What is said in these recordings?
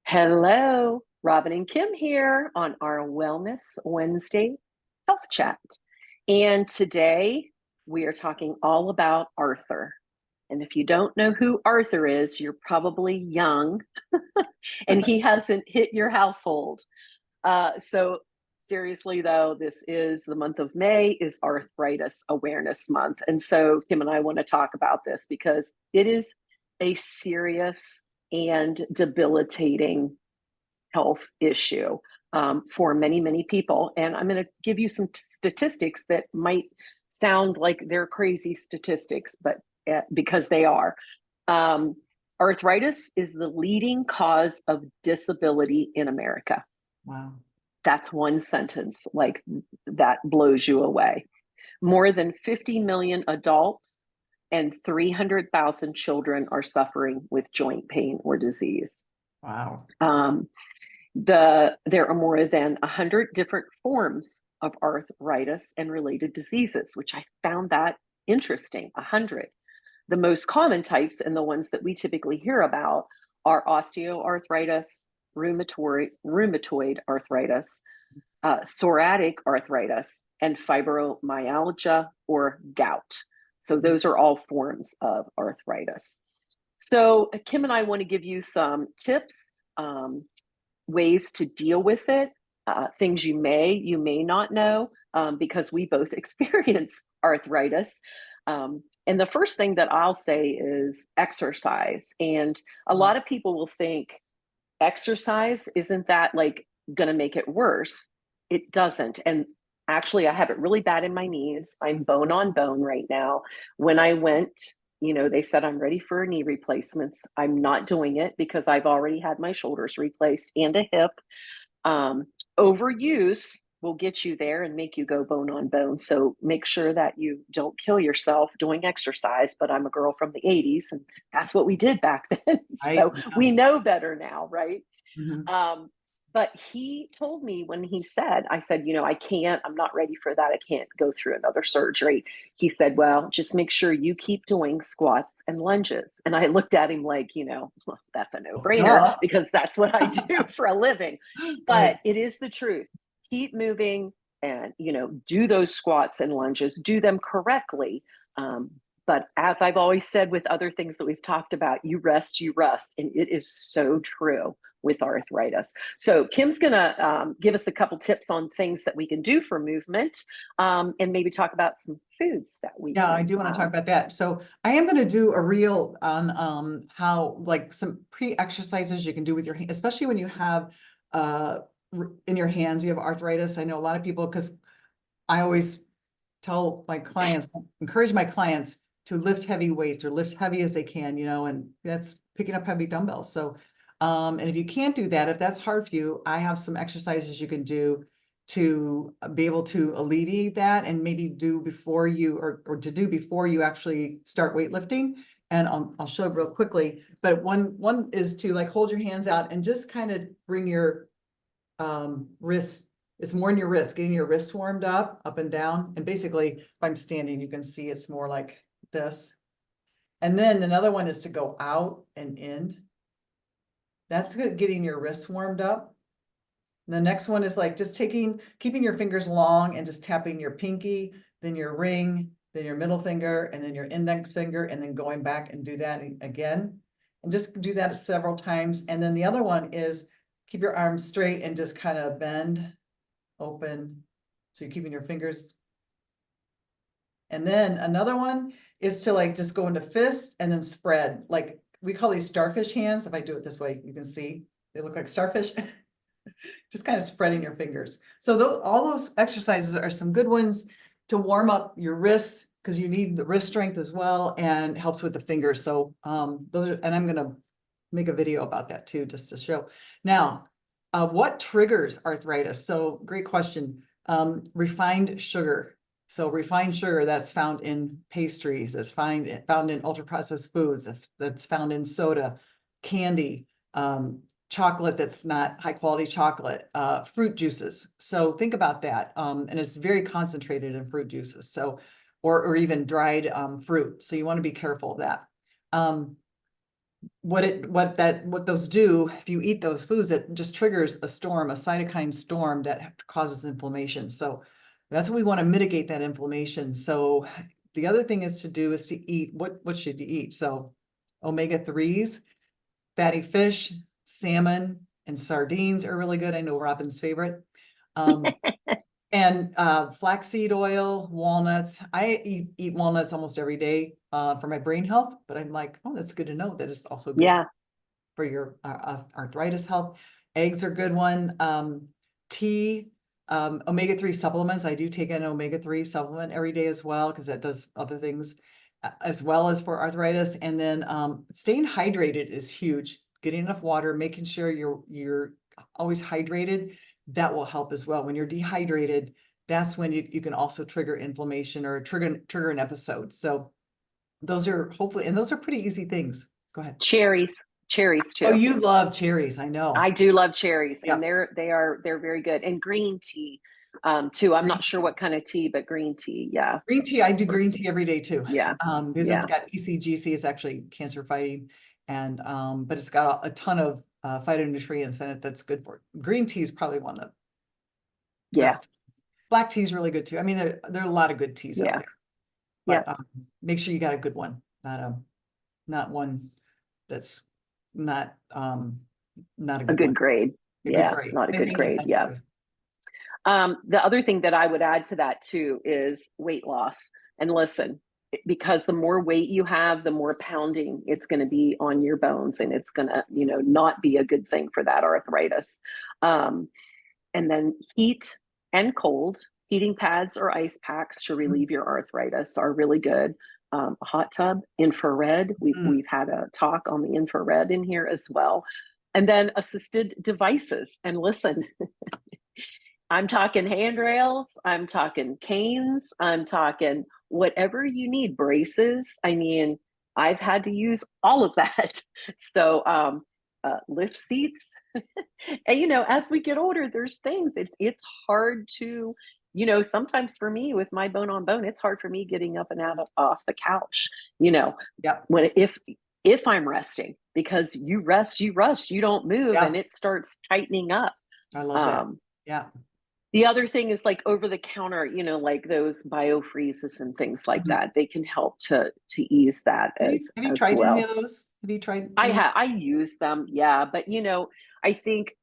Hello, Robin and Kim here on our Wellness Wednesday Health Chat. And today we are talking all about Arthur. And if you don't know who Arthur is, you're probably young and he hasn't hit your household. So seriously though, this is the month of May is Arthritis Awareness Month. And so Kim and I want to talk about this because it is a serious and debilitating health issue for many, many people. And I'm going to give you some statistics that might sound like they're crazy statistics, but because they are. Arthritis is the leading cause of disability in America. Wow. That's one sentence, like that blows you away. More than 50 million adults and 300,000 children are suffering with joint pain or disease. Wow. There are more than 100 different forms of arthritis and related diseases, which I found that interesting. 100. The most common types and the ones that we typically hear about are osteoarthritis, rheumatoid arthritis, psoriatic arthritis, and fibromyalgia or gout. So those are all forms of arthritis. So Kim and I want to give you some tips, ways to deal with it, things you may not know, because we both experience arthritis. And the first thing that I'll say is exercise. And a lot of people will think exercise isn't that like going to make it worse. It doesn't. And actually, I have it really bad in my knees. I'm bone on bone right now. When I went, they said I'm ready for knee replacements. I'm not doing it because I've already had my shoulders replaced and a hip. Overuse will get you there and make you go bone on bone. So make sure that you don't kill yourself doing exercise. But I'm a girl from the 80s, and that's what we did back then. So we know better now, right? Mm-hmm. But he told me when I said, I'm not ready for that. I can't go through another surgery. He said, well, just make sure you keep doing squats and lunges. And I looked at him like, well, that's a no brainer because that's what I do for a living. But it is the truth. Keep moving and, do those squats and lunges, do them correctly. But as I've always said with other things that we've talked about, you rest. And it is so true with arthritis. So Kim's going to give us a couple tips on things that we can do for movement, and maybe talk about some foods that we I do want to talk about that. So I am going to do a reel on how like some pre-exercises you can do with your hand, especially when you have in your hands, you have arthritis. I know a lot of people, because I always tell my clients, encourage my clients to lift heavy weights or lift heavy as they can, and that's picking up heavy dumbbells. So and if you can't do that, if that's hard for you, I have some exercises you can do to be able to alleviate that and maybe do before you or to do before you actually start weightlifting. And I'll show real quickly. But one is to like hold your hands out and just kind of bring your wrists. It's more in your wrist, getting your wrists warmed up and down. And basically, if I'm standing, you can see it's more like this. And then another one is to go out and in. That's good, getting your wrists warmed up. And the next one is like just keeping your fingers long and just tapping your pinky, then your ring, then your middle finger, and then your index finger, and then going back and do that again. And just do that several times. And then the other one is keep your arms straight and just kind of bend, open. So you're keeping your fingers. And then another one is to like just go into fist and then spread. Like we call these starfish hands. If I do it this way, you can see they look like starfish. Just kind of spreading your fingers. So all those exercises are some good ones to warm up your wrists because you need the wrist strength as well, and helps with the fingers. So those are, and I'm going to make a video about that too, just to show. Now, what triggers arthritis? So great question. Refined sugar. So refined sugar that's found in pastries, that's found in ultra processed foods, that's found in soda, candy, chocolate that's not high quality chocolate, fruit juices. So think about that. And it's very concentrated in fruit juices. So, or even dried fruit. So you want to be careful of that. what those do, if you eat those foods, it just triggers a storm, a cytokine storm that causes inflammation. So that's what we want to mitigate, that inflammation. So the other thing is to eat, what should you eat? So omega-3s, fatty fish, salmon, and sardines are really good. I know Robin's favorite. And flaxseed oil, walnuts. I eat walnuts almost every day for my brain health, but I'm like, oh, that's good to know that it's also good Yeah. for your arthritis health. Eggs are a good one. Tea, omega-3 supplements. I do take an omega-3 supplement every day as well, because that does other things as well as for arthritis. And then staying hydrated is huge. Getting enough water, making sure you're always hydrated, that will help as well. When you're dehydrated, that's when you can also trigger inflammation or trigger an episode. So those are hopefully, and those are pretty easy things. Go ahead. Cherries Oh, too. you love cherries, I know. I do love cherries, Yeah. and they're very good. And green tea, too. I'm not sure what kind of tea, but green tea, yeah. Green tea, I do green tea every day too. Yeah. Because it's Yeah. got ECGC, it's actually cancer fighting. And but it's got a ton of phytonutrients in it that's good for it. Green tea is probably one of the Yeah. best. Black tea is really good too. I mean, there are a lot of good teas out Yeah. there, Yeah. but make sure you got a good one, not one that's not not a A good good one. grade. A good Yeah. grade. Not a good Thank you. grade. That's Yeah. good. The other thing that I would add to that too is weight loss. And listen, because the more weight you have, the more pounding it's going to be on your bones, and it's going to, not be a good thing for that arthritis. Um, and then heat and cold, heating pads or ice packs to relieve your arthritis are really good. A hot tub, infrared. Mm, We've had a talk on the infrared in here as well. And then assisted devices. And listen, I'm talking handrails, I'm talking canes, I'm talking whatever you need, braces. I mean, I've had to use all of that. So, lift seats. And, as we get older, there's things, it's hard to, sometimes for me with my bone on bone, it's hard for me getting up and out off the couch, you know, yep. when, if I'm resting, because you rest, you don't move, and Yeah. it starts tightening up. I love that. Um, Yeah. the other thing is like over the counter, like those biofreezes and things like Mhm. that. They can help to ease that Have you as tried any well. of those? Have you tried I any? I use them, yeah, but I think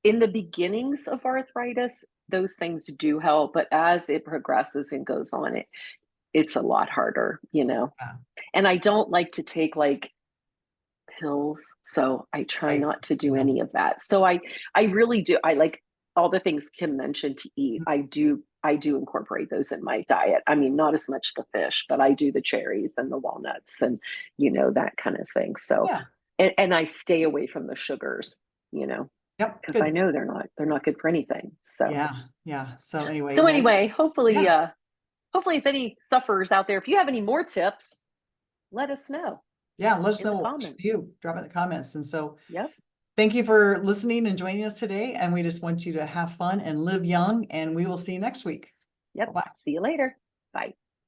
in the beginnings of arthritis, those things do help, but as it progresses and goes on, it's a lot harder. Yeah, And I don't like to take like pills, so I try right. not to do Yeah. any of that. So I really do. I like all the things Kim mentioned to eat. I do incorporate those in my diet. I mean, not as much the fish, but I do the cherries and the walnuts and that kind of thing. So, Yeah. and I stay away from the sugars, Yep. because I Good. know they're not good for anything. So Yeah. Yeah. So anyway, so well, anyway, hopefully yeah. hopefully if any sufferers out there, if you have any more tips, let us know Yeah. Let us in know the what works for comments. you. Drop it in the comments. And so Yep. thank you for listening and joining us today. And we just want you to have fun and live young. And we will see you next week. Yep. Bye-bye. See you later. Bye.